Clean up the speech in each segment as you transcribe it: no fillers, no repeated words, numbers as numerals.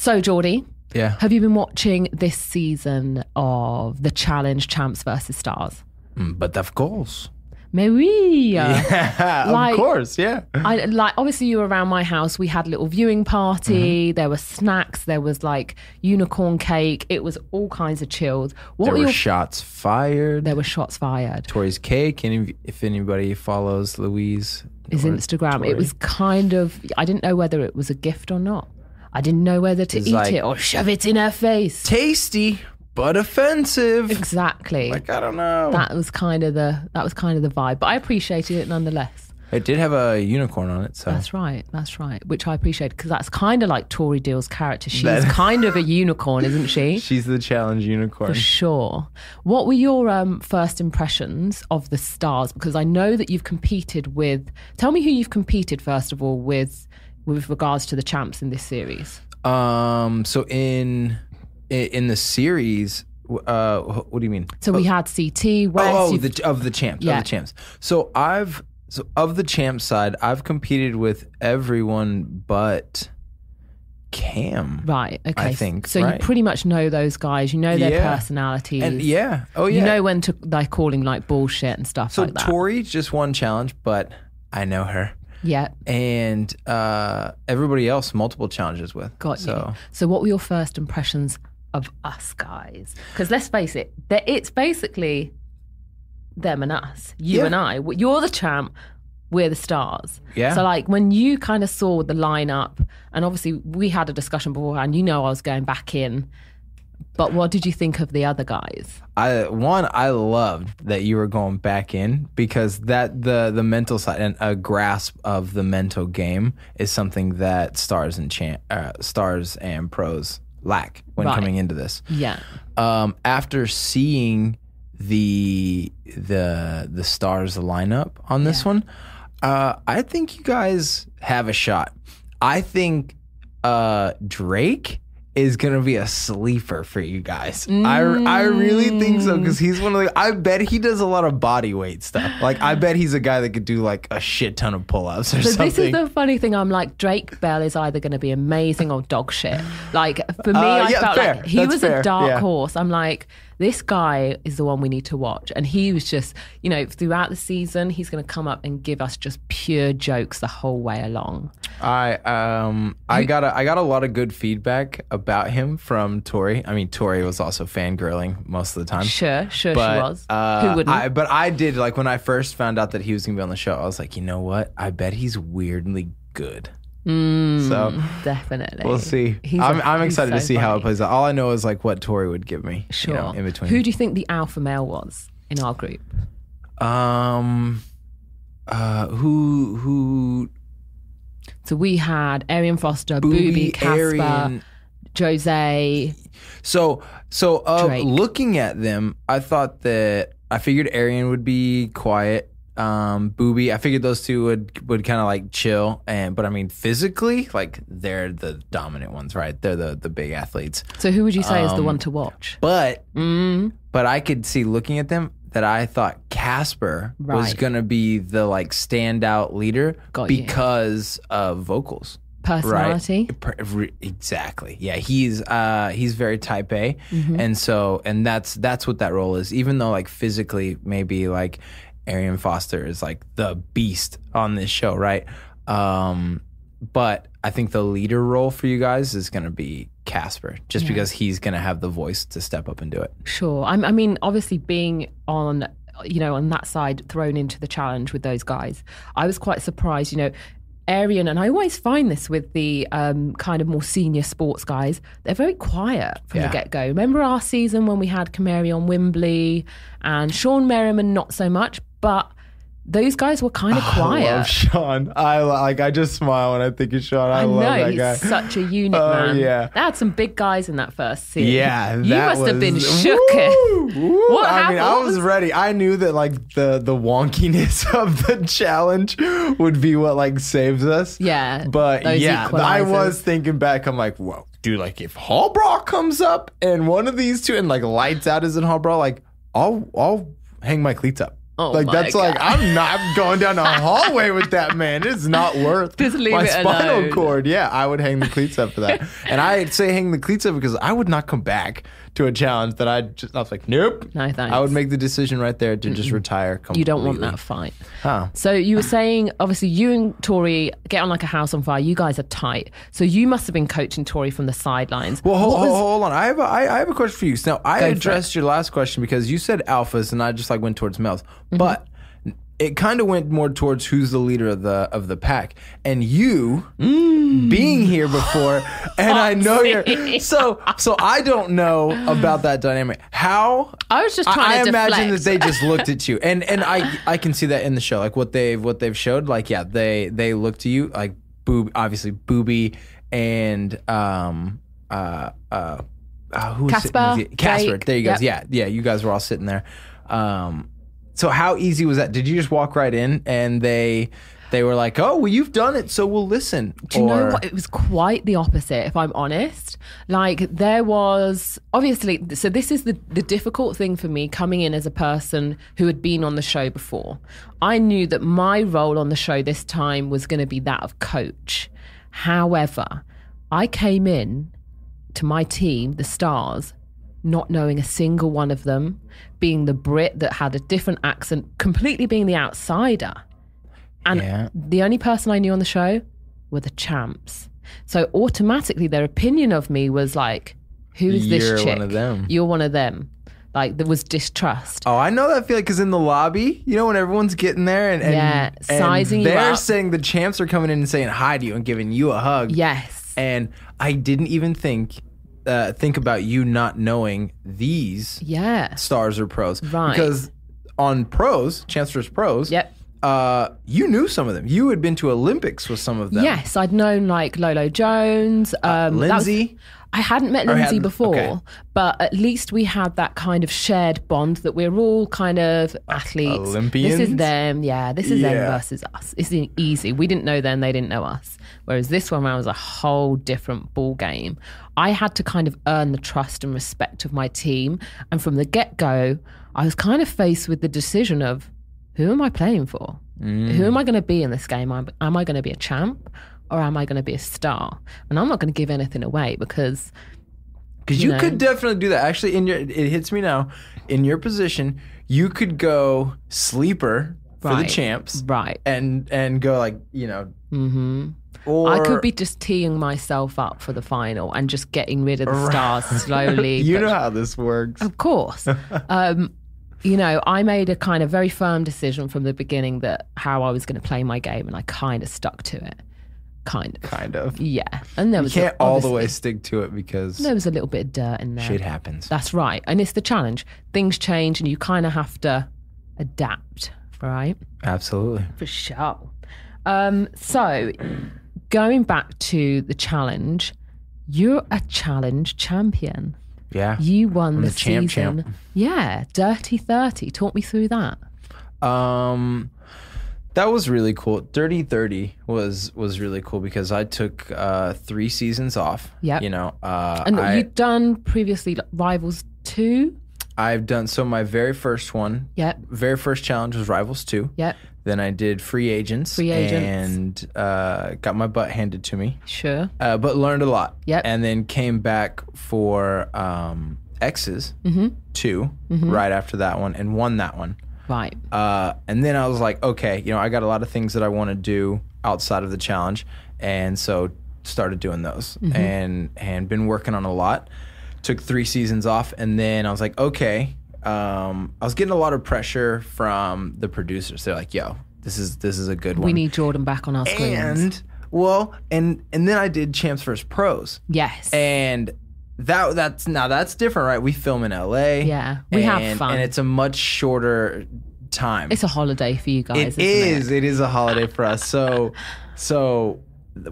So, Geordie, Yeah. have you been watching this season of the Challenge Champs versus Stars? But of course. Mais oui. Yeah, Like, of course, yeah. Obviously you were around my house. We had a little viewing party. There were snacks. There was like unicorn cake. It was all kinds of chilled. There were shots fired. There were shots fired. Tori's Cake, and if anybody follows Louise. His Instagram. Tori. It was kind of, I didn't know whether it was a gift or not. I didn't know whether to eat it or shove it in her face. Tasty, but offensive. Exactly. Like, I don't know. That was kind of the vibe, but I appreciated it nonetheless. It did have a unicorn on it, so That's right, which I appreciate because that's kind of like Tori Deal's character. She's kind of a unicorn, isn't she? She's the challenge unicorn. For sure. What were your first impressions of the Stars? Because I know that you've competed with. Tell me who you've competed first of all with regards to the champs in this series. So in the series, what do you mean? So we had CT, West. Of the champs. Yeah. Of the champs. So of the champ side, I've competed with everyone but Cam. Right, okay. I think. So right? you pretty much know those guys, you know their personalities. And yeah. Oh yeah. You know when to like calling like bullshit and stuff like that. So Tori just won challenge, but I know her. Yeah. And everybody else multiple challenges with. Got you. So what were your first impressions of us guys? Because let's face it, it's basically them and us, you and I. You're the champ, we're the stars. Yeah. So like when you kind of saw the lineup, and obviously we had a discussion beforehand, you know I was going back in, but what did you think of the other guys? I loved that you were going back in because that the mental side and a grasp of the mental game is something that stars and pros lack when coming into this. Yeah. After seeing the stars lineup on this one, I think you guys have a shot. I think Drake is gonna be a sleeper for you guys. I really think so because he's one of the. I bet he does a lot of body weight stuff. Like I bet he's a guy that could do like a shit ton of pull-ups or something. This is the funny thing. I'm like, Drake Bell is either going to be amazing or dog shit. Like for me, I felt like he was a dark horse. I'm like, this guy is the one we need to watch. And he was just, throughout the season, he's going to come up and give us just pure jokes the whole way along. I got a lot of good feedback about him from Tori. I mean, Tori was also fangirling most of the time. Sure, she was. Who wouldn't? But I did, like, when I first found out that he was going to be on the show, I was like, you know what? I bet he's weirdly good. So definitely, we'll see. I'm excited to see how it plays out. All I know is like what Tori would give me. Sure. In between. Who do you think the alpha male was in our group? Who? So we had Arian Foster, Booby, Casper, Jose. So looking at them, I figured Arian would be quiet. Booby, I figured those two would kind of like chill, but I mean physically, like they're the dominant ones, right? They're the big athletes. So who would you say is the one to watch? But I could see looking at them that I thought Casper was gonna be the like standout leader because of vocals. Personality, right? Exactly. Yeah, he's very type A, and that's what that role is. Even though like physically, maybe like Arian Foster is like the beast on this show, right? But I think the leader role for you guys is going to be Casper, just because he's going to have the voice to step up and do it. Sure. I mean, obviously being on, on that side, thrown into the challenge with those guys, I was quite surprised, Arian, and I always find this with the kind of more senior sports guys, they're very quiet from the get-go. Remember our season when we had Kamari on Wembley and Sean Merriman, not so much, but those guys were kind of quiet. I love Sean. I just smile when I think of Sean. I love that guy. He's such a unit, man. Yeah. They had some big guys in that first season. Yeah, you must have been shook. What happened? I was ready. I knew that like the wonkiness of the challenge would be what like saves us. Yeah. But I was thinking back. I'm like, whoa, dude. Like if Hallbrook comes up and one of these two and like lights out is in Hallbrook, like I'll hang my cleats up. Oh like my that's like God. I'm not going down the hallway with that man. It's not worth Just leave my it spinal alone. cord. Yeah, I would hang the cleats up for that. And I'd say hang the cleats up because I would not come back to a challenge that I was like, nope. No, thanks. I would make the decision right there to just retire completely. You don't want that fight. Oh. So you were saying, obviously, you and Tori get on like a house on fire. You guys are tight. So you must have been coaching Tori from the sidelines. Well, hold on. I have a question for you. So now, I Go for addressed your last question because you said alphas, and I just like went towards males. Mm-hmm. But it kind of went more towards who's the leader of the pack, and you being here before, and I know you're so I don't know about that dynamic. How I was just trying to imagine deflect. that they just looked at you, and I can see that in the show, like what they've showed, like yeah, they look to you like obviously Booby and who was Casper, sitting with you? Casper, Jake. there you go. Yep. Yeah, you guys were all sitting there. So how easy was that? Did you just walk right in and they were like, oh, well, you've done it, so we'll listen? Do you know what? It was quite the opposite, if I'm honest. Like, there was, obviously, so this is the difficult thing for me coming in as a person who had been on the show before. I knew that my role on the show this time was going to be that of coach. However, I came in to my team, the Stars, not knowing a single one of them, being the Brit that had a different accent, completely being the outsider. And the only person I knew on the show were the champs. So automatically their opinion of me was like, who is this chick? You're one of them. You're one of them. Like, there was distrust. Oh, I know that feeling because in the lobby, you know, when everyone's getting there and sizing you they're up. saying the champs are coming in and saying hi to you and giving you a hug. Yes. And I didn't even think about you not knowing these stars or pros. Right. Because on pros, Champs vs. Pros, Yep. you knew some of them. You had been to Olympics with some of them. Yes, I'd known like Lolo Jones. Lindsay? I hadn't met Lindsay before, okay. but at least we had that kind of shared bond that we're all kind of athletes. Olympians? This is them, this is them versus us. It's easy. We didn't know them, they didn't know us. Whereas this one round was a whole different ball game. I had to kind of earn the trust and respect of my team. And from the get-go, I was kind of faced with the decision of, who am I playing for? Who am I going to be in this game? Am I going to be a champ? Or am I going to be a star? And I'm not going to give anything away because you could definitely do that. Actually, it hits me now. In your position, you could go sleeper for the champs, right? And go like Or I could be just teeing myself up for the final and just getting rid of the stars slowly. You know how this works, of course. I made a kind of very firm decision from the beginning that how I was going to play my game, and I kind of stuck to it. Kind of. Yeah. And there was can't all the way stick to it because there was a little bit of dirt in there. Shit happens. That's right. And it's the challenge. Things change and you kind of have to adapt, right? Absolutely. For sure. So going back to the challenge, you're a challenge champion. Yeah. You won I'm the champ. season. Yeah. Dirty 30. Talk me through that. That was really cool. Dirty 30 was really cool because I took 3 seasons off. Yep. And you'd done previously Rivals 2? I've done, so my very first one, very first challenge was Rivals 2. Yep. Then I did Free Agents. And got my butt handed to me. Sure. But learned a lot. Yep. And then came back for X's 2 right after that one and won that one. Right. And then I was like, okay, I got a lot of things that I want to do outside of the challenge. And so started doing those and been working on a lot. Took 3 seasons off. And then I was like, okay. I was getting a lot of pressure from the producers. They're like, yo, this is a good one. We need Jordan back on our screens. And then I did Champs vs. Pros. Yes. And that's different, right? We film in LA. Yeah, we have fun. And it's a much shorter time. It's a holiday for you guys, It is a holiday for us. So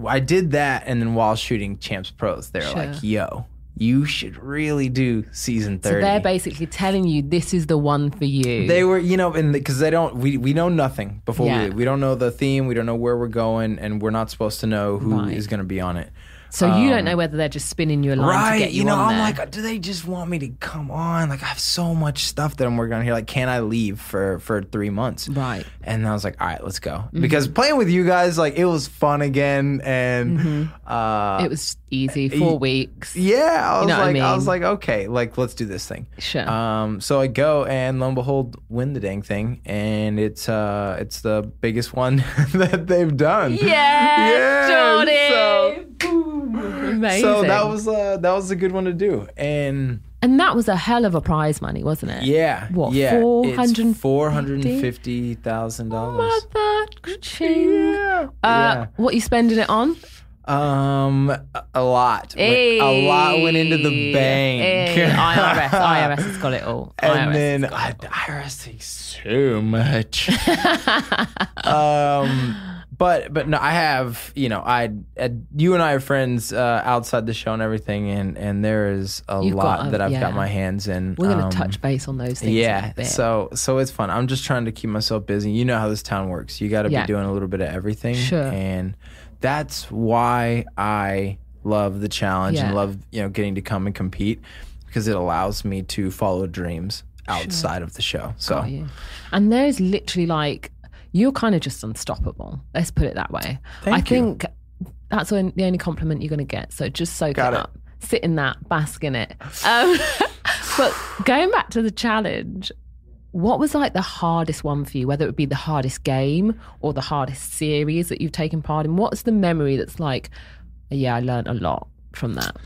I did that, and then while shooting Champs Pros, they're like, yo, you should really do season 30. So they're basically telling you this is the one for you. They were, and because we know nothing before we don't know the theme, we don't know where we're going, and we're not supposed to know who is going to be on it. So you don't know whether they're just spinning you a line to get you on I'm there. like, do they just want me to come on? Like, I have so much stuff that I'm working on here. Like, can I leave for 3 months? Right. And I was like, all right, let's go. Because playing with you guys, like, it was fun again. And it was easy, 4 weeks. yeah, I was what I I was mean? like, okay, like, let's do this thing. Sure. So I go and lo and behold, win the dang thing. And it's the biggest one that they've done. Yeah, Jordan. So, Amazing. so that was a good one to do. And that was a hell of a prize money, wasn't it? yeah. What, yeah, $450,000? $450,000. Mother ching. Yeah. What are you spending it on? A lot. Hey. A lot went into the bank. Hey. IRS has got it all. And IRS then has got it all. IRS takes so much. But no, I have, you and I are friends outside the show and everything, and there is a lot that I've got my hands in. We're going to touch base on those things. Yeah, in a bit. so it's fun. I'm just trying to keep myself busy. You know how this town works. You got to be doing a little bit of everything. Sure. And that's why I love the challenge and love getting to come and compete, because it allows me to follow dreams outside of the show. So, and there's literally like, you're kind of just unstoppable. Let's put it that way. I think that's the only compliment you're going to get. So just soak it up. Sit in that, bask in it. But going back to the challenge, what was like the hardest one for you? Whether it would be the hardest game or the hardest series that you've taken part in? What's the memory that's like, yeah, I learned a lot from that?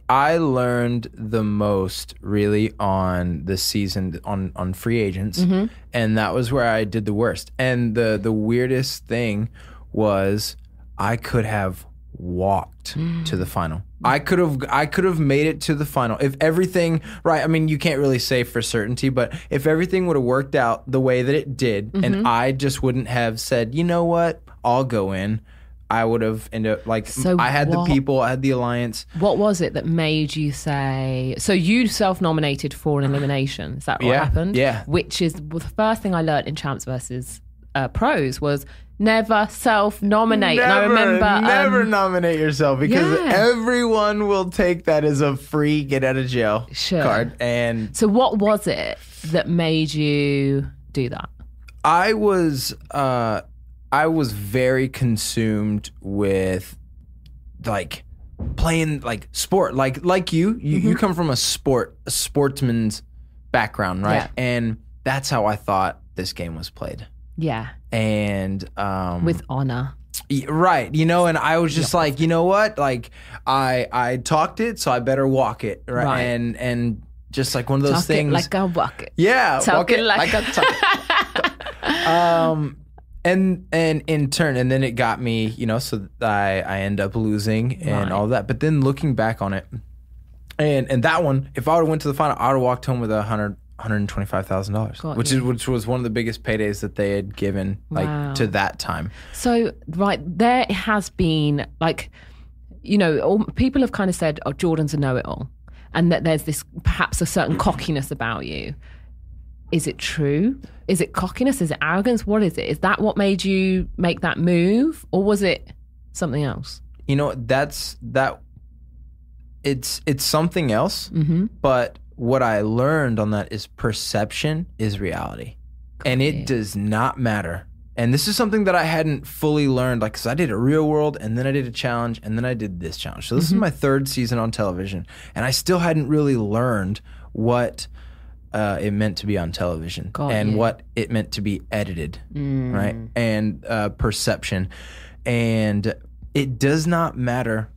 I learned the most really on the season on free agents, and that was where I did the worst. And the weirdest thing was I could have walked to the final. I could have made it to the final if everything right. I mean, you can't really say for certainty, but if everything would have worked out the way that it did, and I just wouldn't have said, you know what, I'll go in. I would have ended up like, so I had the people, I had the alliance. What was it that made you say, so you self-nominated for an elimination? Is that what happened? Yeah. Which is the first thing I learned in Champs versus Pros was never self-nominate. And I remember... Never nominate yourself, because everyone will take that as a free get out of jail card. And so what was it that made you do that? I was very consumed with like playing like sport, like you come from a sportsman's background, right? Yeah. And that's how I thought this game was played. Yeah. And with honor. Right. And I was just like, you know what? Like I talked it, so I better walk it. Right. And just like one of those talk things. It like I walk it. Yeah. Talk walk it like I talk it. And in turn, and then it got me, so I end up losing and all that. But then looking back on it, and that one, if I would have went to the final, I would have walked home with $125,000, which was one of the biggest paydays that they had given to that time. So there has been like, people have kind of said, oh, Jordan's a know-it-all, and that there's this perhaps a certain cockiness about you. Is it true? Is it cockiness? Is it arrogance? What is it? Is that what made you make that move, or was it something else? It's something else. But what I learned on that is perception is reality, and it does not matter. And this is something that I hadn't fully learned, like, because I did a real world, and then I did a challenge, and then I did this challenge. So this is my third season on television, and I still hadn't really learned what it meant to be on television what it meant to be edited, right? And perception. And it does not matter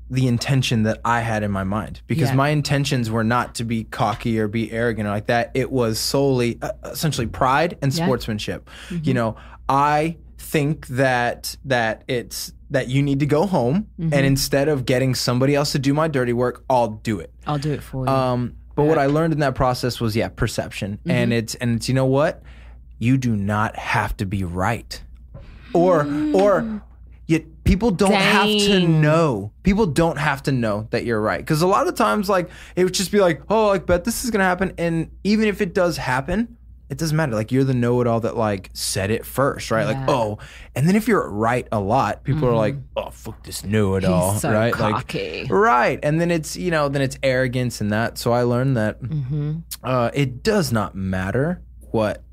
the intention that I had in my mind, because my intentions were not to be cocky or be arrogant or like that. It was solely essentially pride and sportsmanship. I think that you need to go home, and instead of getting somebody else to do my dirty work, I'll do it. I'll do it for you. But what I learned in that process was, perception. And it's you know what? You do not have to be right. Or people don't have to know. People don't have to know that you're right. Because a lot of times, like, it would just be like, oh, I bet this is going to happen. And even if it does happen, it doesn't matter. Like, you're the know-it-all that like said it first, right? Like, oh, and then if you're right a lot, people are like, oh, fuck this know-it-all, He's so right? cocky. Like, right. And then it's, then it's arrogance and that. So I learned that it does not matter what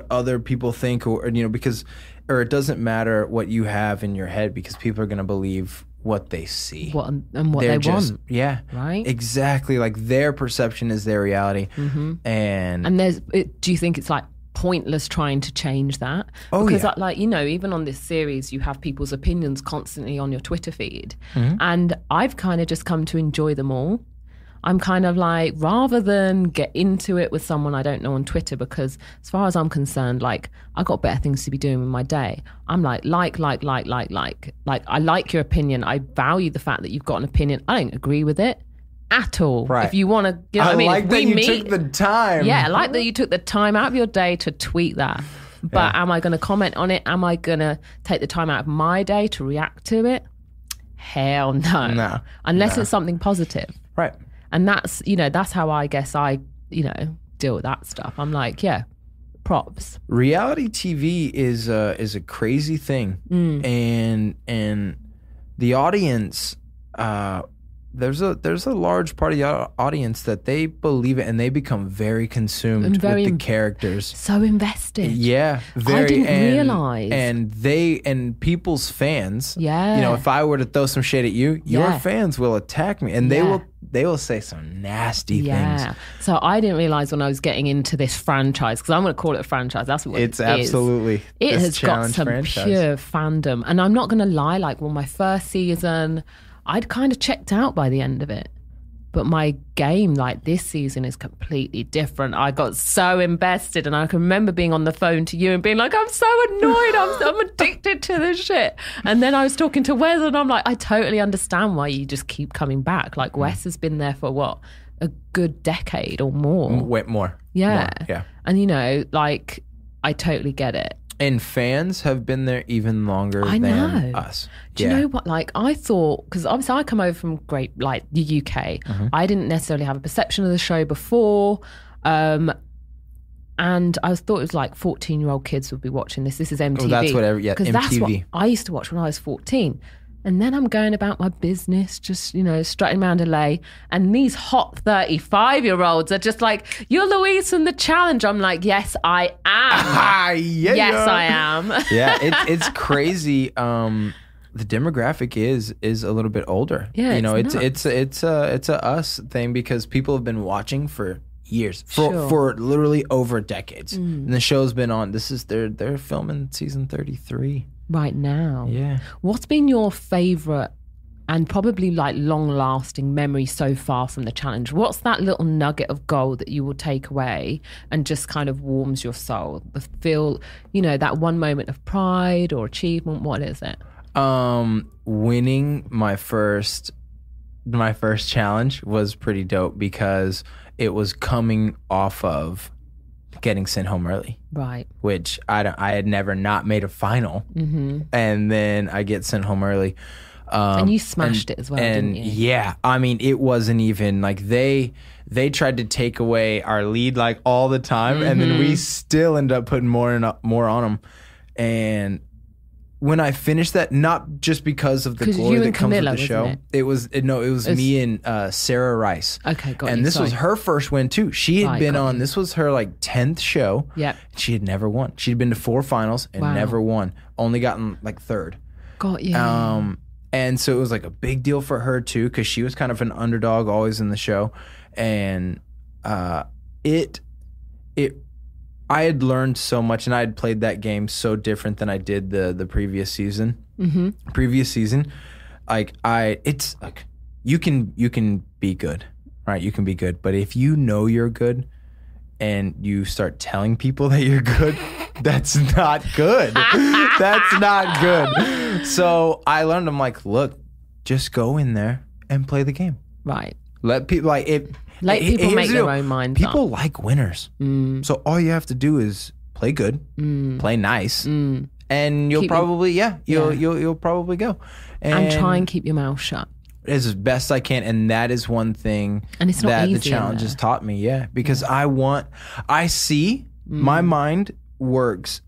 other people think, or because it doesn't matter what you have in your head, because people are going to believe what they see, what they want. Yeah, right. Exactly. Like, their perception is their reality, and do you think it's like pointless trying to change that? Oh, because yeah. like, even on this series, you have people's opinions constantly on your Twitter feed, and I've kind of just come to enjoy them all. I'm kind of like, rather than get into it with someone I don't know on Twitter, because as far as I'm concerned, like, I got better things to be doing with my day. I'm like, I like your opinion. I value the fact that you've got an opinion. I don't agree with it at all. Right. If you want to, you know what I mean? Like that you took the time. Yeah, I like that you took the time out of your day to tweet that. But am I going to comment on it? Am I going to take the time out of my day to react to it? Hell no. No. Unless it's something positive. Right. And that's, that's how I guess I, deal with that stuff. I'm like, yeah, props. Reality TV is a crazy thing, and the audience, there's a large part of the audience that they believe it, and they become very consumed with the characters. So invested. Yeah, very. I didn't realize. And people's fans. Yeah. If I were to throw some shade at you, your fans will attack me, and they will say some nasty things. So I didn't realize when I was getting into this franchise, because I'm going to call it a franchise. That's what it's is. Absolutely. It has got some pure fandom, and I'm not going to lie. Like, my first season, I'd kind of checked out by the end of it. But my game, like, this season is completely different. I got so invested, and I can remember being on the phone to you and being like, I'm so annoyed. I'm addicted to this shit. And then I was talking to Wes, and I'm like, I totally understand why you just keep coming back. Like, Wes has been there for what? A good decade or more. More. Yeah. More, yeah. And, like, I totally get it. And fans have been there even longer than us. Do you know what? Like, I thought, because obviously I come over from the UK. I didn't necessarily have a perception of the show before. And I thought it was like 14-year-old kids would be watching this. This is MTV. Oh, that's whatever. Yeah, MTV. That's what I used to watch when I was 14. And then I'm going about my business, just, strutting around LA. And these hot 35-year-olds are just like, you're Louise from The Challenge. I'm like, yes, I am. Yes, I am. Yeah, it's crazy. The demographic is a little bit older. Yeah, it's a us thing, because people have been watching for years, for literally over decades. And the show's been on. They're filming season 33. Right now. Yeah. What's been your favorite and probably like long-lasting memory so far from the challenge? What's that little nugget of gold that you will take away and just kind of warms your soul? That one moment of pride or achievement. What is it? Winning my first challenge was pretty dope, because it was coming off of getting sent home early, right? Which I had never not made a final, and then I get sent home early, and you smashed it as well, didn't you? Yeah, I mean, it wasn't even like they tried to take away our lead like all the time, and then we still end up putting more on them. And when I finished that, not just because of the glory that comes with the show, it was me and Sarah Rice. Okay, got and you. This was her first win too. She had been on. This was her like 10th show. Yeah, she had never won. She'd been to 4 finals and never won. Only gotten like 3rd. Got you. And so it was like a big deal for her too, because she was kind of an underdog always in the show, and I had learned so much, and I had played that game so different than I did the previous season. Previous season, it's like you can be good, right? You can be good, but if you know you're good and you start telling people that you're good, that's not good. That's not good. So I learned, I'm like, look, just go in there and play the game. Right. Let people let people make their own minds up. People like winners. So all you have to do is play good, play nice, and you'll probably you'll probably go. And try and keep your mouth shut. as best I can. And that is one thing And it's not that the easy, challenge has taught me. Yeah. Because I see my mind works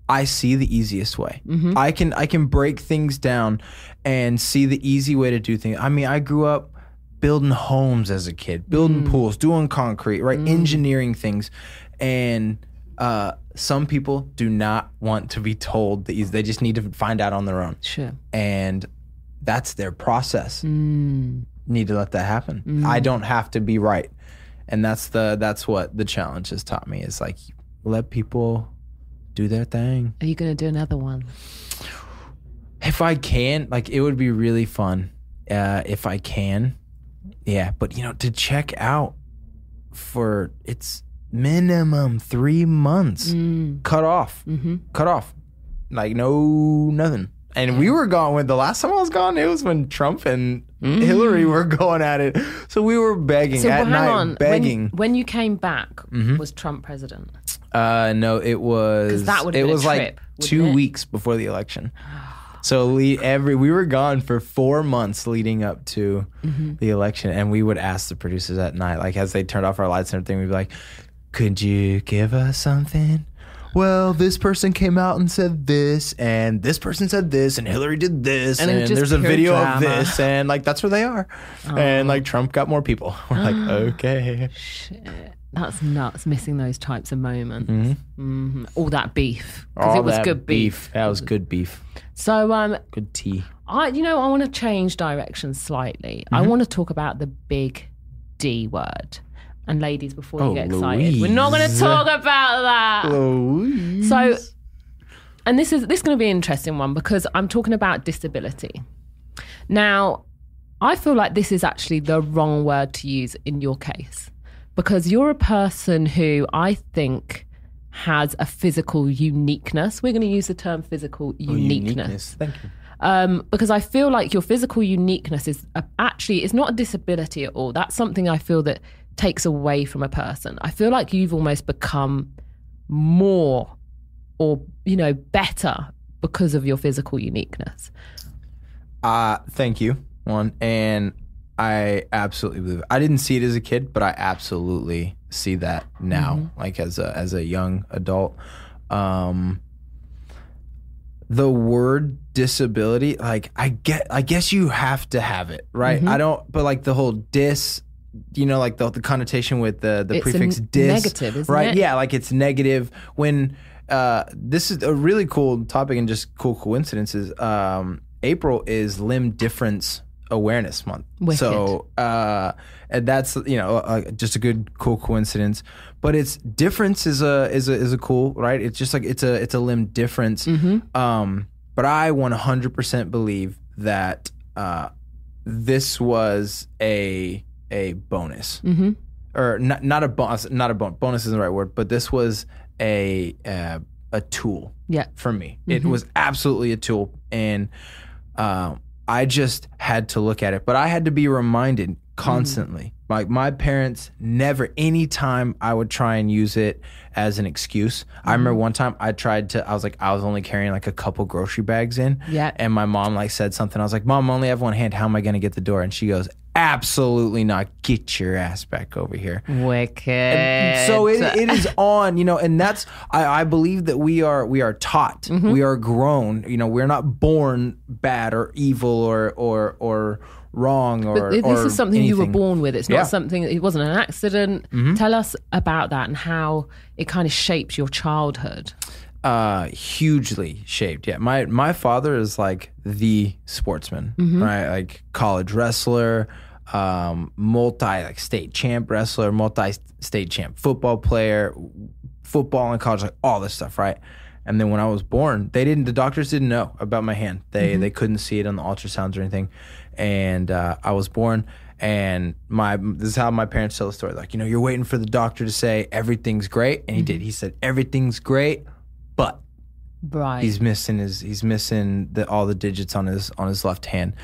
I see the easiest way. I can break things down and see the easy way to do things. I mean, I grew up building homes as a kid, building pools, doing concrete, right? Engineering things. And some people do not want to be told that they just need to find out on their own. Sure. And that's their process. Need to let that happen. I don't have to be right. And that's what the challenge has taught me, is like, let people do their thing. Are you going to do another one? If I can, like, it would be really fun. If I can. Yeah. But, to check out it's minimum 3 months. Cut off. Cut off. Like, no, nothing. And we were gone when the last time I was gone, it was when Trump and Hillary were going at it. So we were begging at night, begging. When you came back, was Trump president? No, it was. That would have been a like trip, 2 weeks before the election. So we were gone for 4 months leading up to the election, and we would ask the producers at night, like as they turned off our lights and everything, we'd be like, "Could you give us something?" Well, this person came out and said this, and this person said this, and Hillary did this, and there's a video of this, and like that's where they are. And like Trump got more people. We're like, okay. Shit. That's nuts, missing those types of moments. All that beef. Because it was good beef. That was good beef. So, good tea. I want to change direction slightly. I want to talk about the big D word. And ladies, before you get excited, Louise. we're not going to talk about that. Louise. So, and this is going to be an interesting one, because I'm talking about disability. Now, I feel like this is actually the wrong word to use in your case, because you're a person who I think has a physical uniqueness. We're going to use the term physical uniqueness. Thank you. Because I feel like your physical uniqueness is it's not a disability at all. That's something I feel that takes away from a person. I feel like you've almost become more or, better because of your physical uniqueness. Thank you, one. And I absolutely believe it. I didn't see it as a kid, but I absolutely see that now, like as a young adult. The word disability, like I guess you have to have it, right? I don't, but like the whole like the connotation with the prefix dis, negative, isn't right? it? Yeah, like it's negative. When this is a really cool topic and just cool coincidences. April is Limb Difference Awareness Month. Wicked. So and that's just a good cool coincidence. But it's difference is a cool, right? It's just like it's a limb difference. But I 100% believe that this was a bonus, or not a bonus. Bonus isn't the right word, but this was a tool. Yeah. For me, it was absolutely a tool, and I just had to look at it. But I had to be reminded constantly. Like my parents never, anytime I would try and use it as an excuse. I remember one time I was only carrying like a couple grocery bags in. Yeah. And my mom like said something. I was like, Mom, I only have one hand. How am I going to get the door? And she goes, absolutely not. Get your ass back over here. Wicked. And so it is on, and that's, I believe that we are taught, we are grown, we're not born bad or evil or wrong or this is something anything. You were born with. It's not something, it wasn't an accident. Tell us about that and how it kind of shapes your childhood. Hugely shaped. Yeah. My father is like the sportsman, right? Like college wrestler, multi-state champ wrestler, multi-state champ football player, football in college, like all this stuff, right? And then when I was born, the doctors didn't know about my hand. They couldn't see it on the ultrasounds or anything. And I was born, and this is how my parents tell the story. Like, you're waiting for the doctor to say everything's great, and he did. He said everything's great, but he's missing all the digits on his left hand.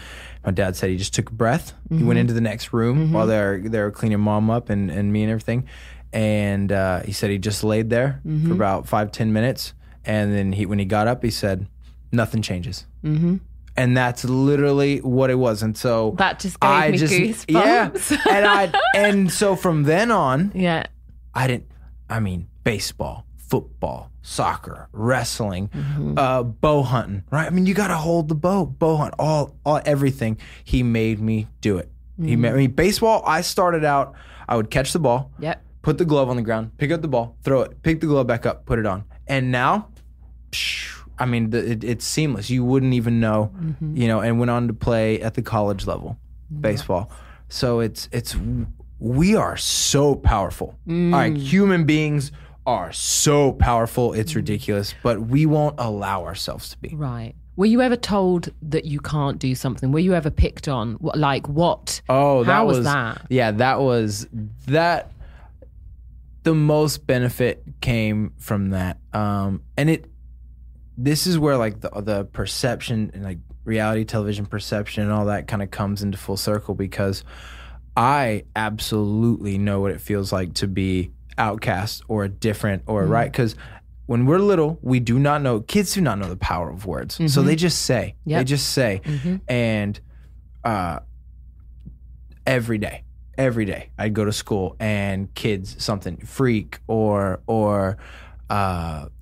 My dad said he just took a breath. He went into the next room while they were cleaning Mom up and me and everything. And he said he just laid there for about 5-10 minutes. And then when he got up, he said, nothing changes. And that's literally what it was. And so that just gave me goosebumps. Yeah. And so from then on, yeah, baseball, football, soccer, wrestling, bow hunting, right? I mean, you got to hold the bow hunt, all everything. He made me do it. He made me. Baseball, I started out, I would catch the ball, put the glove on the ground, pick up the ball, throw it, pick the glove back up, put it on. And now, it's seamless. You wouldn't even know, and went on to play at the college level, baseball. So we are so powerful. All right, human beings are so powerful. It's ridiculous, but we won't allow ourselves to be. Right. Were you ever told that you can't do something? Were you ever picked on? What? Oh, how was that? Yeah, that was that. The most benefit came from that, this is where like the perception and like reality television perception and all that kind of comes into full circle, because I absolutely know what it feels like to be outcast or different or right. Because when we're little, we do not know, kids do not know the power of words. So they just say, and every day I'd go to school and kids, something freak or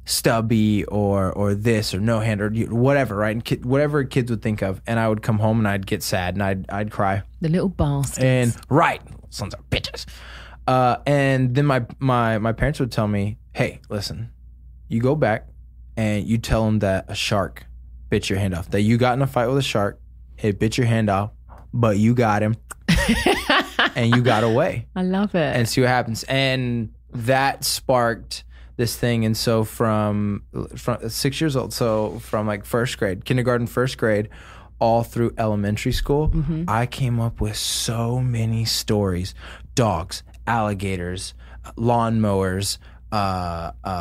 stubby or this or no hand or whatever, right? And whatever kids would think of, and I would come home and I'd get sad and I'd cry. The little bastards. And sons are bitches. And then my parents would tell me, hey, listen, you go back and you tell them that a shark bit your hand off, that you got in a fight with a shark, it bit your hand off, but you got him and you got away. I love it. And see what happens. And that sparked this thing. And so from 6 years old, so from like kindergarten, first grade, all through elementary school, I came up with so many stories: dogs, alligators, lawnmowers,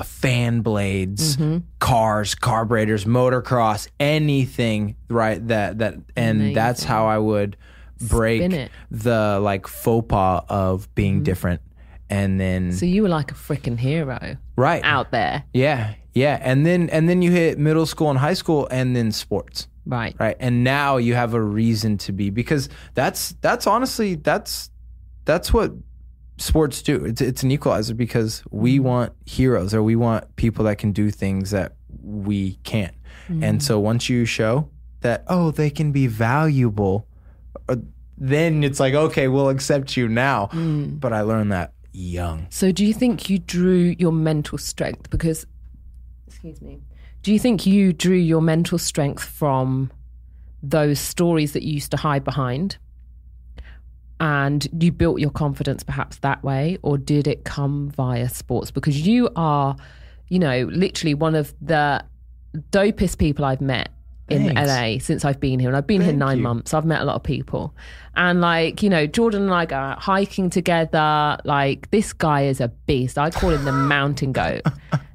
fan blades, cars, carburetors, motocross, anything, right? That and amazing. That's how I would break the like faux pas of being different. And then, so you were like a freaking hero, right, out there. Yeah. And then you hit middle school and high school, and then sports, right. And now you have a reason to be, because that's honestly that's what sports do. It's an equalizer, because we want heroes, or we want people that can do things that we can't. And so once you show that, they can be valuable, then it's like, okay, we'll accept you now. But I learned that young. So do you think you drew your mental strength do you think you drew your mental strength from those stories that you used to hide behind, and you built your confidence perhaps that way? Or did it come via sports? Because you are, literally one of the dopest people I've met in LA since I've been here. And I've been here 9 months. I've met a lot of people. And Jordan and I go out hiking together. Like, this guy is a beast. I call him the mountain goat.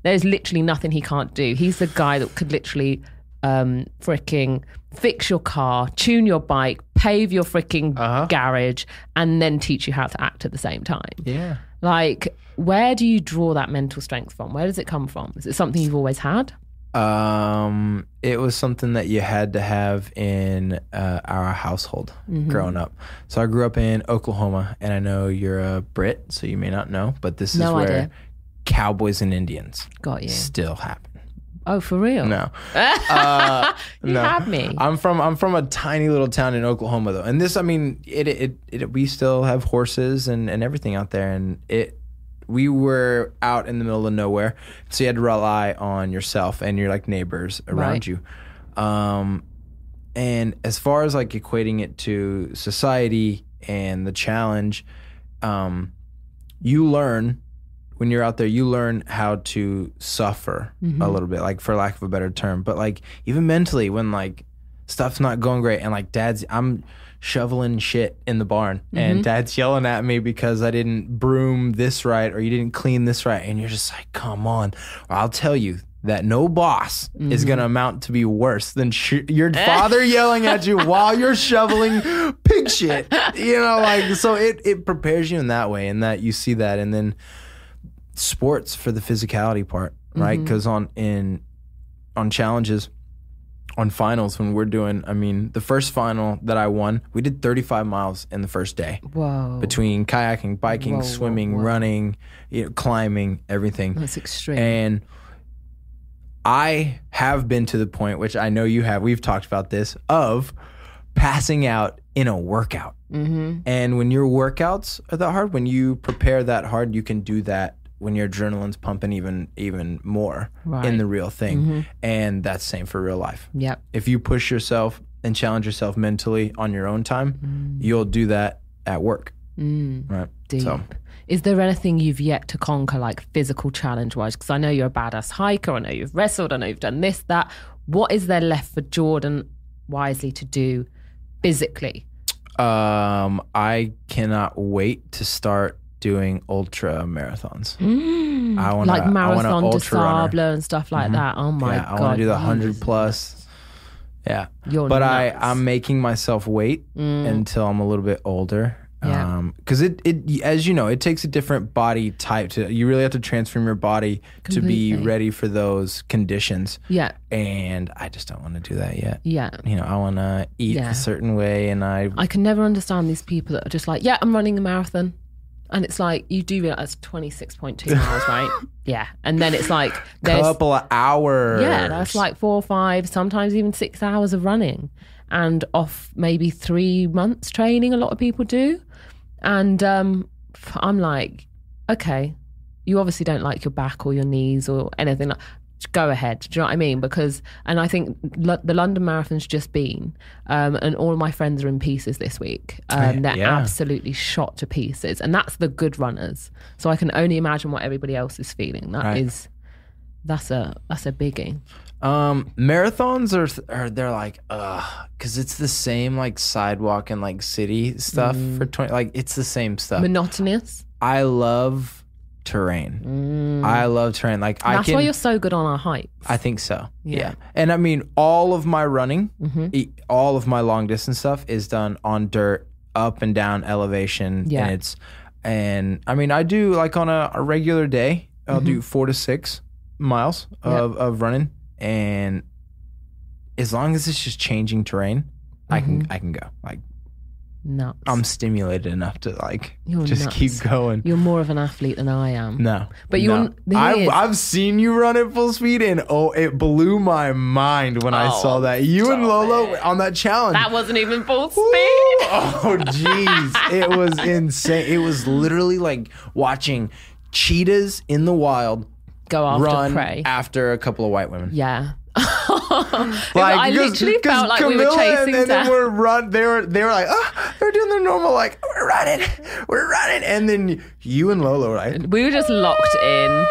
There's literally nothing he can't do. He's the guy that could literally freaking fix your car, tune your bike, pave your freaking garage, and then teach you how to act at the same time. Yeah. Like, where do you draw that mental strength from? Where does it come from? Is it something you've always had? It was something that you had to have in our household growing up. So I grew up in Oklahoma, and I know you're a Brit, so you may not know, but this is where cowboys and Indians still happen. Oh, for real? No. You had me. I'm from a tiny little town in Oklahoma, though, and this, we still have horses and everything out there, and we were out in the middle of nowhere, so you had to rely on yourself and your like neighbors around you. And as far as like equating it to society and the challenge, you learn when you're out there, you learn how to suffer a little bit, like, for lack of a better term. But like, even mentally, when like stuff's not going great, and like I'm shoveling shit in the barn, and Dad's yelling at me because I didn't broom this right, or you didn't clean this right, and you're just like, come on. Well, I'll tell you that no boss is going to amount to be worse than your father yelling at you while you're shoveling pig shit. So it prepares you in that way, and that you see that. And then sports for the physicality part, right? Because on challenges, on finals when we're doing, I mean, the first final that I won, we did 35 miles in the first day. Whoa. Between kayaking, biking, swimming, running, climbing, everything. That's extreme. And I have been to the point, which I know you have, we've talked about this, of passing out in a workout. Mm-hmm. And when your workouts are that hard, when you prepare that hard, you can do that when your adrenaline's pumping even more in the real thing. Mm-hmm. And that's the same for real life. Yep. If you push yourself and challenge yourself mentally on your own time, you'll do that at work. Right. Deep. So, is there anything you've yet to conquer, like physical challenge-wise? Because I know you're a badass hiker. I know you've wrestled. I know you've done this, that. What is there left for Jordan Wiseley to do physically? I cannot wait to start doing ultra marathons. I want like Marathon des Sables and stuff like that. Oh my God. I want to do the 100 plus. Yeah. You're but nuts. I'm making myself wait until I'm a little bit older. Yeah. Because it as you know, it takes a different body type you really have to transform your body to be ready for those conditions. Yeah. And I just don't want to do that yet. Yeah. You know, I want to eat a certain way, and I can never understand these people that are just like, yeah, I'm running a marathon. And it's like, you do realize 26.2 miles, right? Yeah. And then it's like, there's couple of hours. Yeah, that's like 4 or 5, sometimes even 6 hours of running, and off maybe 3 months training. A lot of people do. And I'm like, okay, you obviously don't like your back or your knees or anything like. Go ahead. Do you know what I mean? Because, and I think the London Marathon's just been, and all of my friends are in pieces this week. They're absolutely shot to pieces, and that's the good runners. So I can only imagine what everybody else is feeling. That's a biggie. Marathons are they're like, because it's the same like sidewalk and like city stuff for 20. Like it's the same stuff. Monotonous. I love terrain. I love terrain. Like that's why you're so good on our hikes. I think so. Yeah. And I mean, all of my running, all of my long distance stuff is done on dirt, up and down elevation. Yeah. And I mean, I do like on a regular day, I'll do 4 to 6 miles of running. And as long as it's just changing terrain, I can go. Like, nuts. I'm stimulated enough to like You're just nuts. keep going. You're more of an athlete than I am. No, but you're. I've seen you run at full speed, and it blew my mind when I saw that you and Lolo on that challenge. That wasn't even full speed. Oh jeez, it was insane. It was literally like watching cheetahs in the wild go after run prey after a couple of white women. Yeah. Like, I literally felt like we were chasing and down. then they were like, they were doing their normal like, we're running, and then you and Lolo were like, we were just locked in.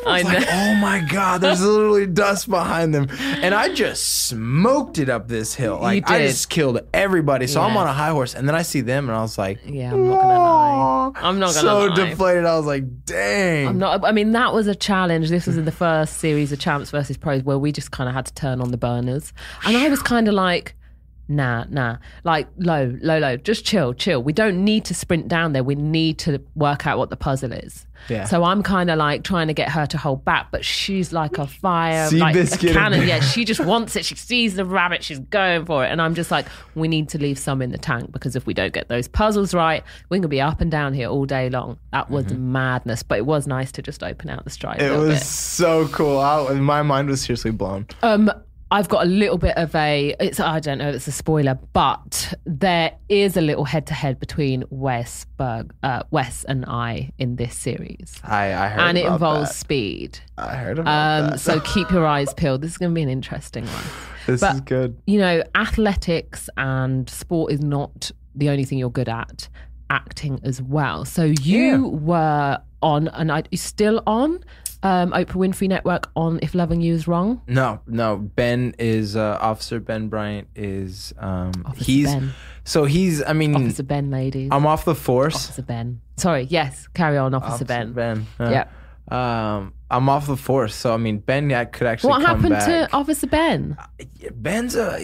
I know. Like, oh my God, there's literally dust behind them. And I just smoked it up this hill. Like I just killed everybody. So I'm on a high horse, and then I see them and I was like, yeah, I'm not gonna lie. I'm not gonna lie. So deflated. I was like, dang. I mean, that was a challenge. This was in the first series of Champs versus Pros where we just kind of had to turn on the burners. And I was kind of like, nah. Like, low. Just chill. We don't need to sprint down there. We need to work out what the puzzle is. Yeah. So I'm kind of like trying to get her to hold back, but she's like a fire, like a cannon. Yeah, she just wants it. She sees the rabbit. She's going for it. And I'm just like, we need to leave some in the tank, because if we don't get those puzzles right, we're going to be up and down here all day long. That was madness, but it was nice to just open out the stride. It was so cool. My mind was seriously blown. I've got a little bit of I don't know if it's a spoiler, but there is a little head-to-head between Wes and I in this series. I heard and it about involves that. speed. I heard about that. So keep your eyes peeled. This is going to be an interesting one. This is good. You know, athletics and sport is not the only thing you're good at. Acting as well. So you were on, and you're still on Oprah Winfrey Network on If Loving You Is Wrong? No. Ben is Officer Ben Bryant is Officer Ben. So he's Officer Ben, ladies. I'm off the force. Officer Ben. Sorry, yes, carry on, Officer Ben. Yeah. I'm off the force, so I mean Ben could actually What come happened back. to Officer Ben? Ben's I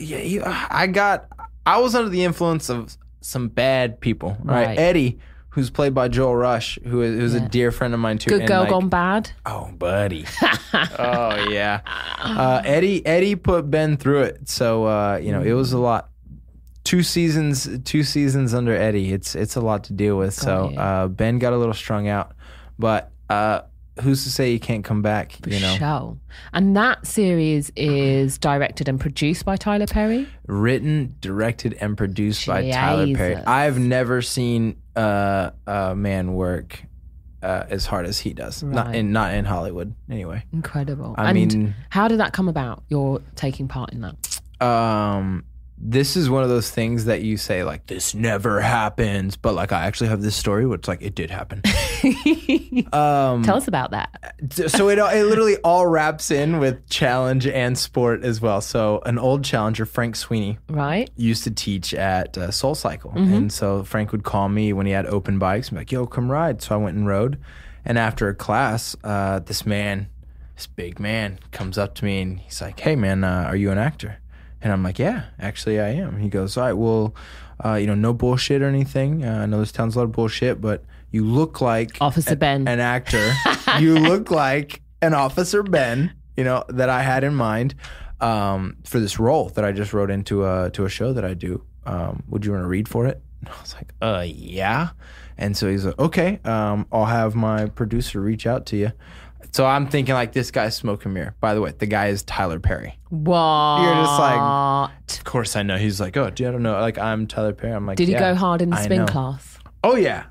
was under the influence of some bad people, right? Eddie, who's played by Joel Rush, who's a dear friend of mine too. Good and Girl Gone Bad. Oh, buddy. Oh yeah. Eddie put Ben through it, so it was a lot. 2 seasons under Eddie. It's a lot to deal with. So Ben got a little strung out, but who's to say he can't come back? Sure. And that series is directed and produced by Tyler Perry. Written, directed, and produced by Tyler Perry. I've never seen a man work as hard as he does. Right. Not in Hollywood, anyway. Incredible. I mean, how did that come about? You're taking part in that. This is one of those things that you say, like, this never happens, but like I actually have this story where it's like it did happen. Tell us about that. So it literally all wraps in with challenge and sport as well. So an old challenger, Frank Sweeney, right, used to teach at Soul Cycle, and so Frank would call me when he had open bikes and be like, "Yo, come ride." So I went and rode, and after a class, this big man, comes up to me and he's like, "Hey, man, are you an actor?" And I'm like, yeah, actually I am. He goes, all right, well, no bullshit or anything. I know this town's a lot of bullshit, but you look like Officer Ben, an actor. You look like an Officer Ben, that I had in mind for this role that I just wrote into a show that I do. Would you want to read for it? And I was like, yeah. And so he's like, okay, I'll have my producer reach out to you. So I'm thinking like this guy's smoke and mirror. By the way, the guy is Tyler Perry. What? You're just like, of course I know. He's like, oh, dude, I don't know. Like, I'm Tyler Perry. I'm like, did he go hard in the spin class? Oh yeah,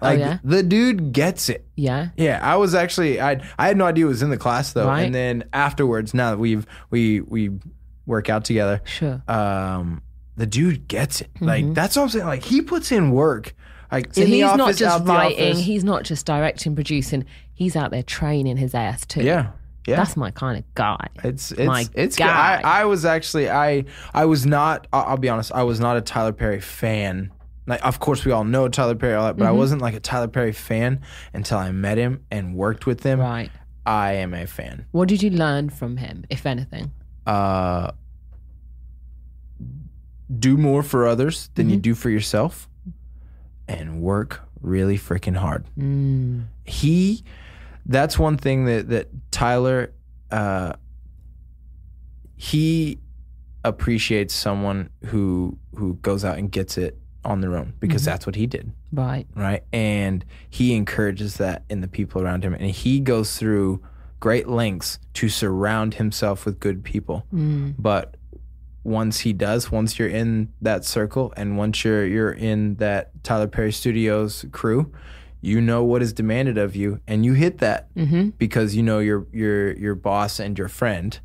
the dude gets it. Yeah, yeah. I was actually, I had no idea it was in the class though. Right. And then afterwards, now that we work out together, sure. The dude gets it. Like that's what I'm saying. Like he puts in work. Like so in he's the office, not just out the writing. office. He's not just directing, producing. He's out there training his ass too. Yeah. Yeah. That's my kind of guy. It's my good. guy. I was actually I was not. I'll be honest. I was not a Tyler Perry fan. Like, of course, we all know Tyler Perry, all that, but I wasn't like a Tyler Perry fan until I met him and worked with him. Right. I am a fan. What did you learn from him, if anything? Do more for others than you do for yourself, and work really freaking hard. That's one thing that Tyler, he appreciates someone who goes out and gets it on their own, because that's what he did. Right. Right. And he encourages that in the people around him. And he goes through great lengths to surround himself with good people. But once you're in that circle, and once you're in that Tyler Perry Studios crew, you know what is demanded of you, and you hit that because you know your boss and your friend,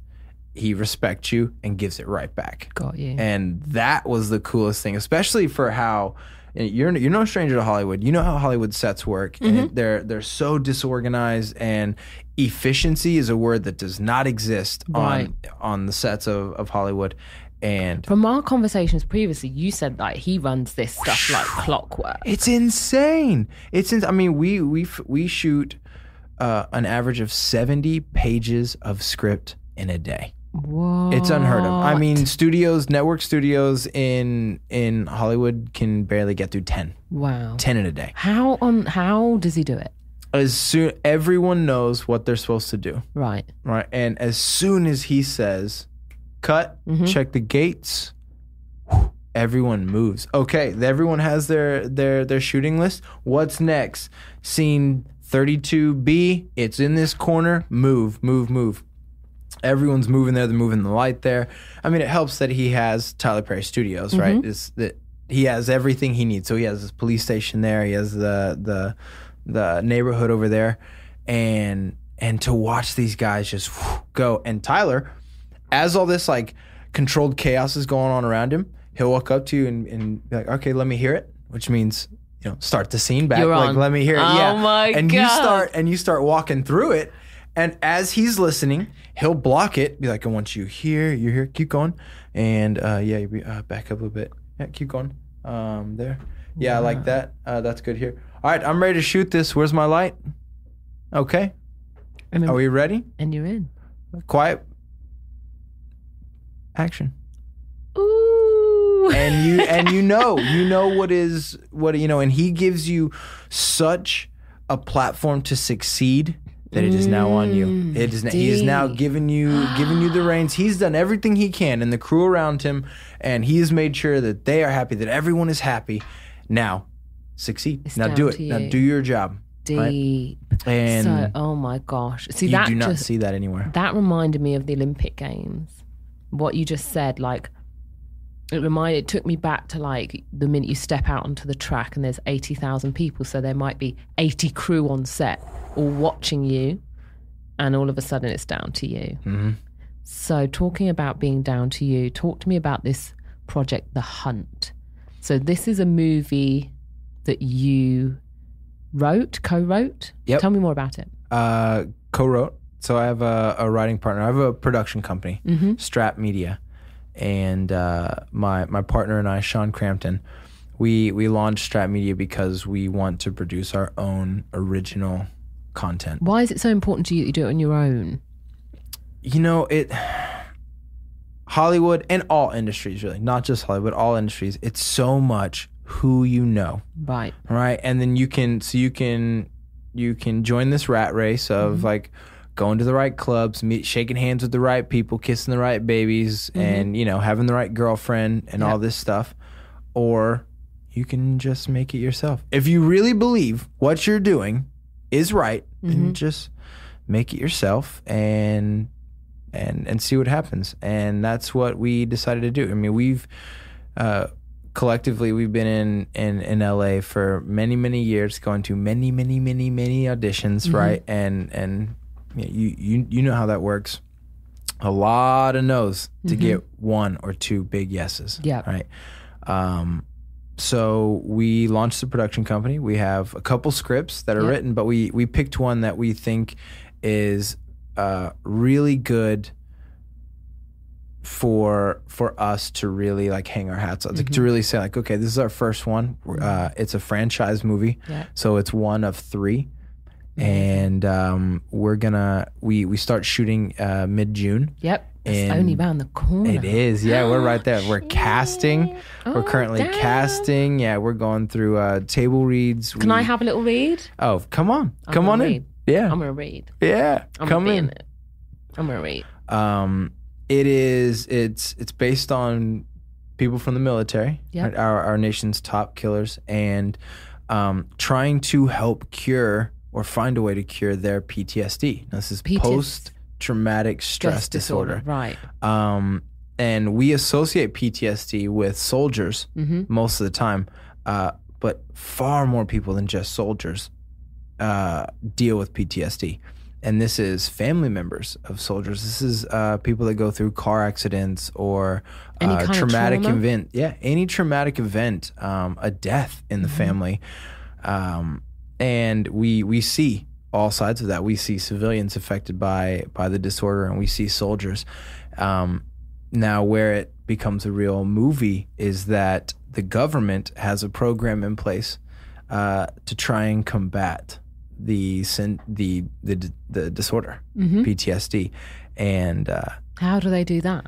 he respects you and gives it right back. Got you. And that was the coolest thing, especially for how you're no stranger to Hollywood. You know how Hollywood sets work, and they're so disorganized, and efficiency is a word that does not exist on the sets of Hollywood. And from our conversations previously, you said like he runs this stuff like clockwork. It's insane. I mean, we shoot an average of 70 pages of script in a day. What? It's unheard of. I mean, network studios in Hollywood can barely get through 10. Wow. 10 in a day. How does he do it? Everyone knows what they're supposed to do. Right. Right. And as soon as he says, cut, check the gates, everyone moves. Okay, everyone has their shooting list. What's next? Scene 32B, it's in this corner. Move. Everyone's moving there. They're moving the light there. I mean, it helps that he has Tyler Perry Studios, right? Is that he has everything he needs. So he has his police station there. He has the neighborhood over there, and to watch these guys just go. And Tyler, as all this like controlled chaos is going on around him, he'll walk up to you and be like, okay, let me hear it, which means, start the scene back. You're on. Let me hear it. Oh my God. You start walking through it. And as he's listening, he'll block it, be like, I want you here, you're here, keep going. And you back up a little bit. Yeah, keep going. There. Yeah, I like that. That's good here. All right, I'm ready to shoot this. Where's my light? Okay. Are we ready? And you're in. Quiet. Action. Ooh. and you know what and he gives you such a platform to succeed that it is now on you. It is he is now giving you the reins. He's done everything he can, and the crew around him, and he has made sure that they are happy, that everyone is happy. Now, succeed. It's now down do it. to Now you. do your job. Deep. Right? And So, oh my gosh. See, you that do not just, see that anywhere. that reminded me of the Olympic Games. What you just said, like, it took me back to like the minute you step out onto the track and there's 80,000 people, so there might be 80 crew on set all watching you, and all of a sudden it's down to you. Mm-hmm. So talking about being down to you, talk to me about this project, The Hunt. So this is a movie that you co-wrote? Yep. Tell me more about it. Co-wrote. So I have a writing partner. I have a production company, Mm-hmm. Strap Media. And my partner and I, Sean Crampton, we launched Strap Media because we want to produce our own original content. Why is it so important to you that you do it on your own? Hollywood and all industries, really, not just Hollywood, all industries, it's so much who you know. Right. Right. And then you can join this rat race of like going to the right clubs, shaking hands with the right people, kissing the right babies, and having the right girlfriend and all this stuff. Or you can just make it yourself. If you really believe what you're doing is right, then just make it yourself and see what happens. And that's what we decided to do. I mean, we've collectively we've been in LA for many years, going to many auditions, right? And you know how that works. A lot of no's to get one or two big yeses. Yeah. Right. So we launched the production company. We have a couple scripts that are written, but we picked one that we think is really good for us to really like hang our hats on, to really say like, okay, this is our first one. It's a franchise movie, so it's one of three. And we start shooting mid-June. Yep. It's only around the corner. It is, yeah. We're right there. We're casting. We're currently casting. Yeah, we're going through table reads. Can I have a little read? Oh, come on. I'm Come gonna on read. in. Yeah. I'm gonna read. Yeah. I'm come gonna be in. it. I'm gonna read. It's based on people from the military, Yep. right? Our nation's top killers, and trying to help cure or find a way to cure their PTSD. Now, this is post-traumatic stress disorder. Right. And we associate PTSD with soldiers most of the time, but far more people than just soldiers deal with PTSD. And this is family members of soldiers. This is people that go through car accidents or Any kind of traumatic trauma? event. Yeah, any traumatic event, a death in the family. And we see all sides of that. We see civilians affected by the disorder, and we see soldiers. Now, where it becomes a real movie is that the government has a program in place to try and combat the disorder, PTSD. And How do they do that?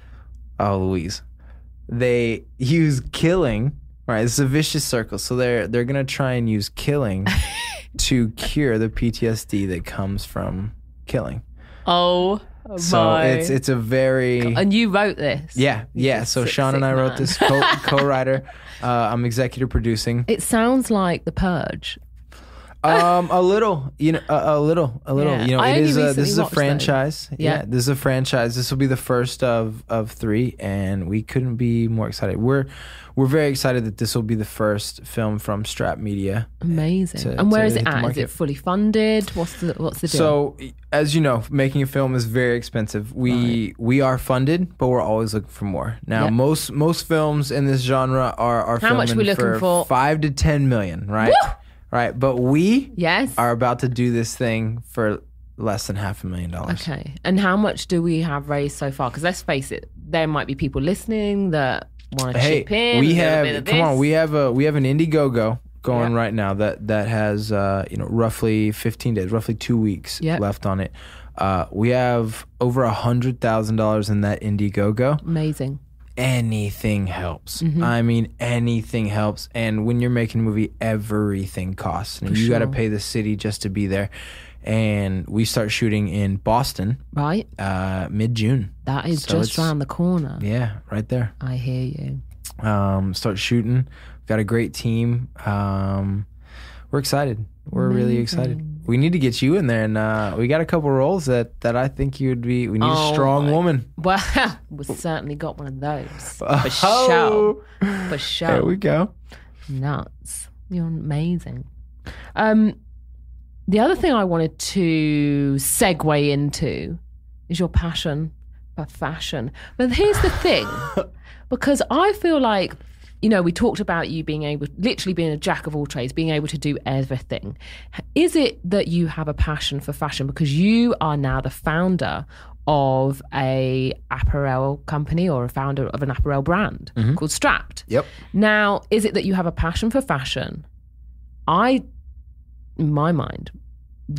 oh, Louise, they use killing. Right, it's a vicious circle. So they're gonna try and use killing to cure the PTSD that comes from killing. Oh So my! it's a very And you wrote this? yeah. So Sean and I wrote this, co-writer. I'm executive producing. It sounds like The Purge. A little, a little. Yeah. It I only is. This recently is a watched franchise. those. Yeah, Yeah. this is a franchise. This will be the first of three, and we couldn't be more excited. We're very excited that this will be the first film from Strap Media. Amazing. And where is hit it the at? Is market. it fully funded? What's the deal? So, as you know, making a film is very expensive. We are funded, but we're always looking for more. Now, Yep. most films in this genre are How much filming we looking for? 5 to 10 million, right? Woo! Right, but we Yes. are about to do this thing for less than $500,000. Okay. And how much do we have raised so far? Because let's face it, there might be people listening that want to Hey, chip in. we a little have bit of come on, this. we have an IndieGoGo going Yep. right now that has roughly 15 days, roughly 2 weeks Yep. left on it. We have over $100,000 in that IndieGoGo. Amazing. anything helps. Mm-hmm. I mean, anything helps. And when you're making a movie, everything costs. And you got to pay the city just to be there. And we start shooting in Boston, Right. mid-June. That is So just around the corner. Yeah, right there. I hear you. Start shooting. Got a great team. We're excited. We're really excited. We need to get you in there, and we got a couple roles that I think you would be. We need a strong woman. Well, we certainly got one of those. For sure. For sure. There we go. Nuts. You're amazing. The other thing I wanted to segue into is your passion for fashion. But here's the thing, because I feel like, you know, we talked about you literally being a jack of all trades, being able to do everything. Is it that you have a passion for fashion because you are now the founder of a apparel company or a founder of an apparel brand called Strapped? Yep. Now, is it that you have a passion for fashion? In my mind,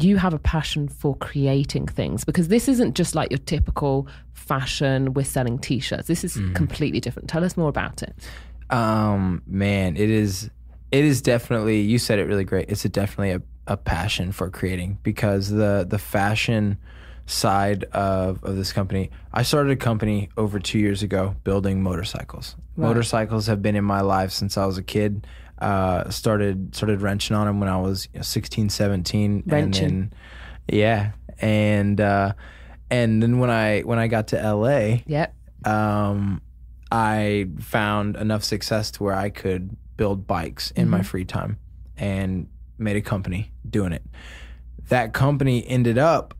you have a passion for creating things, because this isn't just like your typical fashion, we're selling t-shirts. This is completely different. Tell us more about it. Man, it is definitely, you said it really great. It's definitely a passion for creating, because the fashion side of this company, I started a company over 2 years ago building motorcycles. Right. Motorcycles have been in my life since I was a kid. Started wrenching on them when I was 16, 17. Wrenching. And then when I got to LA, yep. I found enough success to where I could build bikes in my free time, and made a company doing it. That company ended up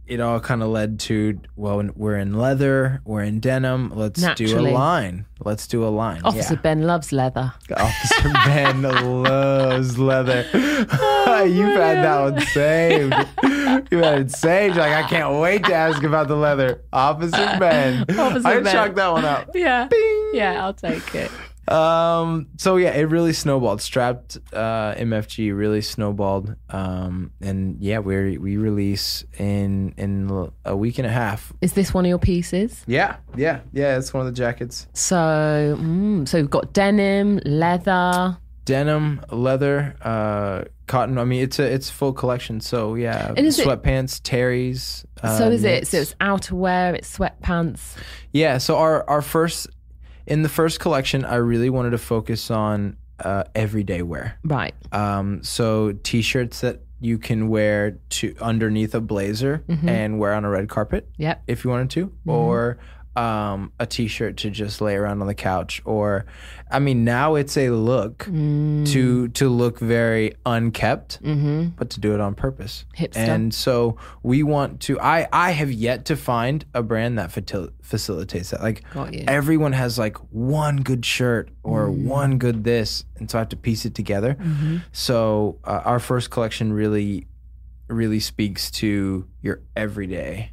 it all kind of led to, well, we're in leather, we're in denim, let's do a line. Officer Ben loves leather. Officer Ben loves leather. You've had that one saved. You had it saved. You're like, I can't wait to ask about the leather. Officer Ben. I can chalk that one up. Yeah. Bing. Yeah, I'll take it. So yeah, it really snowballed. Strapped MFG really snowballed. And yeah, we release in a week and a half. Is this one of your pieces? Yeah. It's one of the jackets. So we've got denim, leather, cotton. I mean, it's a full collection. So yeah, sweatpants, terries. So it's outerwear, it's sweatpants. Yeah. So our first. In the first collection, I really wanted to focus on everyday wear. Right. So t-shirts that you can wear to underneath a blazer and wear on a red carpet. Yep. If you wanted to, or a t-shirt to just lay around on the couch. Or, I mean, now it's a look to look very unkept, but to do it on purpose. Hipster. And so we want to. I have yet to find a brand that facilitates that. Like, everyone has like one good shirt or one good this, and so I have to piece it together. So our first collection really speaks to your everyday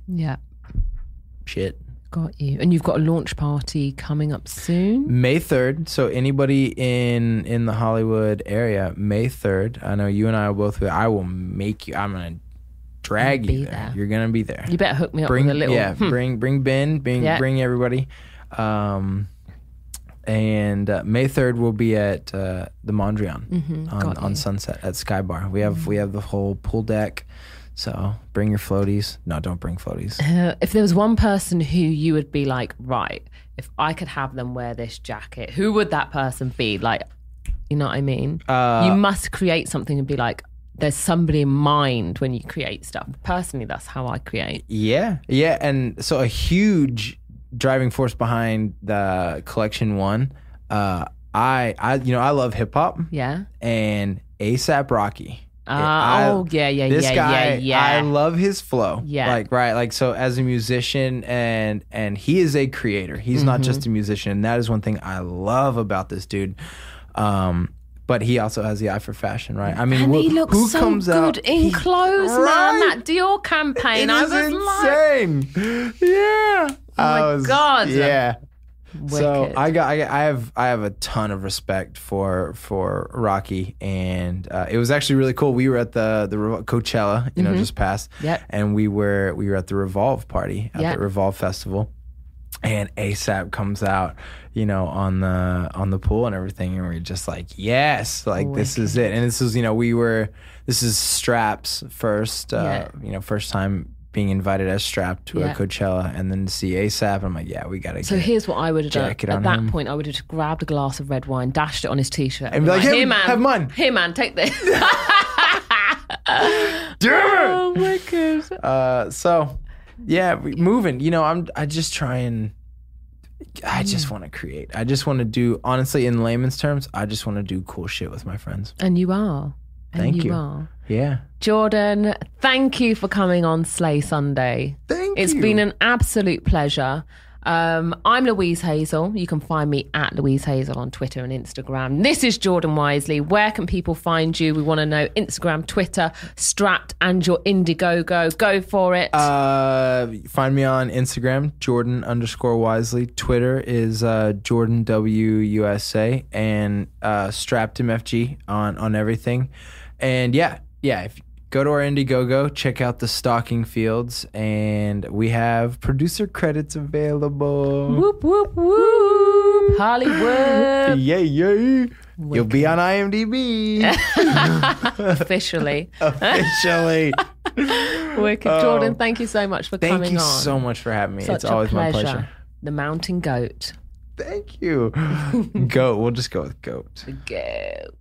shit. Got you. And you've got a launch party coming up soon? May 3rd. So anybody in the Hollywood area, May 3rd. I know you and I will both be there. I will make you. I'm going to drag you there. You're going to be there. You better hook me up with a little. Yeah, bring Ben, bring everybody. And May 3rd we'll be at the Mondrian on Sunset at Sky Bar. We have the whole pool deck. So bring your floaties. No, don't bring floaties. If there was one person who you would be like, right, if I could have them wear this jacket, who would that person be? Like, you know what I mean? You must create something and be like, there's somebody in mind when you create stuff. Personally, that's how I create. Yeah. And so a huge driving force behind the collection one, I love hip hop. Yeah. And A$AP Rocky. This guy, yeah. I love his flow. Yeah. So as a musician, and he is a creator. He's not just a musician. And that is one thing I love about this dude. But he also has the eye for fashion, right? I mean, and he looks who so comes good out in clothes, man. That Dior campaign, I was insane. Yeah. Oh my God. Yeah. Wicked. So I have a ton of respect for Rocky, and it was actually really cool. We were at the Coachella, just passed, Yep. and we were at the Revolve party at the Revolve Festival, And ASAP comes out, you know, on the pool and everything, and we're just like, yes, like this is it. And this is, you know, this is Strap's first, you know, first time being invited as Strap to a Coachella, and then to see ASAP, I'm like, yeah, we gotta. So here's what I would have done. At that point, I would have grabbed a glass of red wine, dashed it on his t-shirt, and be like, here, man, have mine. Here, man, take this. Damn it! Oh my god. So. Yeah, moving. You know, I just want to create. I just want to do, honestly, in layman's terms, I just want to do cool shit with my friends. And you are. Thank you. Yeah. Jordan, thank you for coming on Slay Sunday. It's been an absolute pleasure. I'm Louise Hazel. You can find me at Louise Hazel on Twitter and Instagram. This is Jordan Wiseley. Where can people find you? We want to know Instagram, Twitter, Strapped, and your IndieGoGo. Go for it. Find me on Instagram, Jordan_Wiseley. Twitter is Jordan WUSA, and Strapped MFG on everything. And yeah, if go to our IndieGoGo, check out the stocking fields, and we have producer credits available. Whoop, whoop, whoop. Hollywood. Yay. Wicked. You'll be on IMDb. Officially. Wicked. Jordan, thank you so much for coming on. Thank you so much for having me. Such it's always my pleasure. The mountain goat. Thank you. Goat. We'll just go with goat. Goat.